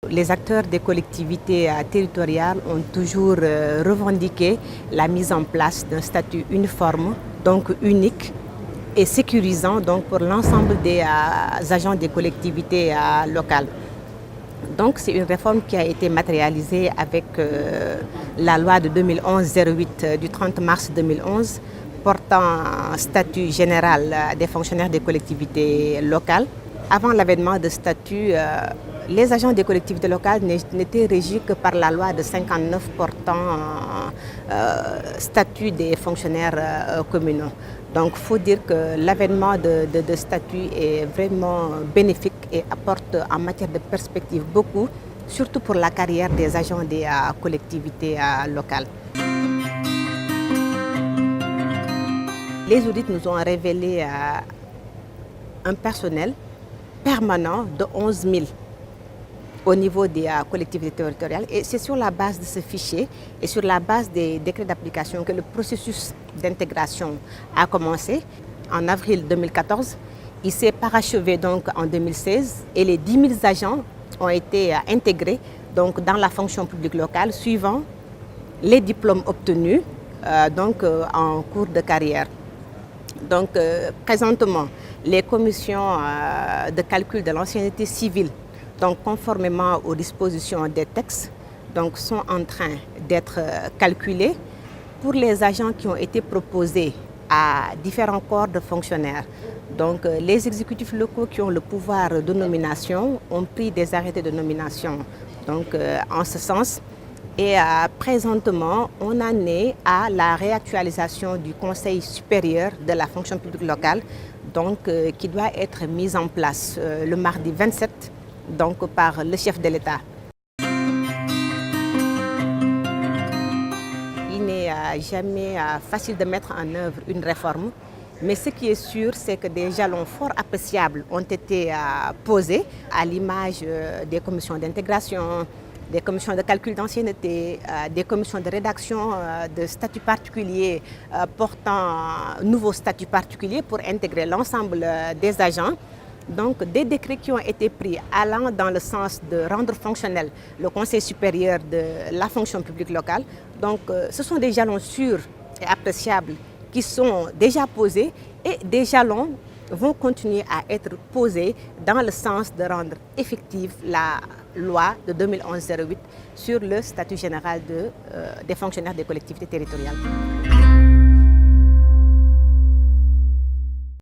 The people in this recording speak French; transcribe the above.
Les acteurs des collectivités territoriales ont toujours revendiqué la mise en place d'un statut uniforme, donc unique et sécurisant donc, pour l'ensemble des agents des collectivités locales. Donc c'est une réforme qui a été matérialisée avec la loi de 2011-08 du 30 mars 2011 portant un statut général des fonctionnaires des collectivités locales. Avant l'avènement de statut, les agents des collectivités locales n'étaient régis que par la loi de 59 portant statut des fonctionnaires communaux. Donc il faut dire que l'avènement de statut est vraiment bénéfique et apporte en matière de perspective beaucoup, surtout pour la carrière des agents des collectivités locales. Les audits nous ont révélé un personnel permanent de 11 000 au niveau des collectivités territoriales. Et c'est sur la base de ce fichier et sur la base des décrets d'application que le processus d'intégration a commencé en avril 2014. Il s'est parachevé donc en 2016 et les 10 000 agents ont été intégrés donc, dans la fonction publique locale suivant les diplômes obtenus en cours de carrière. Donc présentement, les commissions de calcul de l'ancienneté civile, donc conformément aux dispositions des textes, donc, sont en train d'être calculées pour les agents qui ont été proposés à différents corps de fonctionnaires. Donc les exécutifs locaux qui ont le pouvoir de nomination ont pris des arrêtés de nomination donc, en ce sens. Et présentement, on en est à la réactualisation du Conseil supérieur de la fonction publique locale, donc, qui doit être mise en place le mardi 27 donc, par le chef de l'État. Il n'est jamais facile de mettre en œuvre une réforme, mais ce qui est sûr, c'est que des jalons fort appréciables ont été posés à l'image des commissions d'intégration, des commissions de calcul d'ancienneté, des commissions de rédaction de statuts particuliers portant nouveaux statuts particuliers pour intégrer l'ensemble des agents. Donc des décrets qui ont été pris allant dans le sens de rendre fonctionnel le Conseil supérieur de la fonction publique locale. Donc ce sont des jalons sûrs et appréciables qui sont déjà posés et des jalons vont continuer à être posés dans le sens de rendre effective la loi de 2011-08 sur le statut général des fonctionnaires des collectivités territoriales.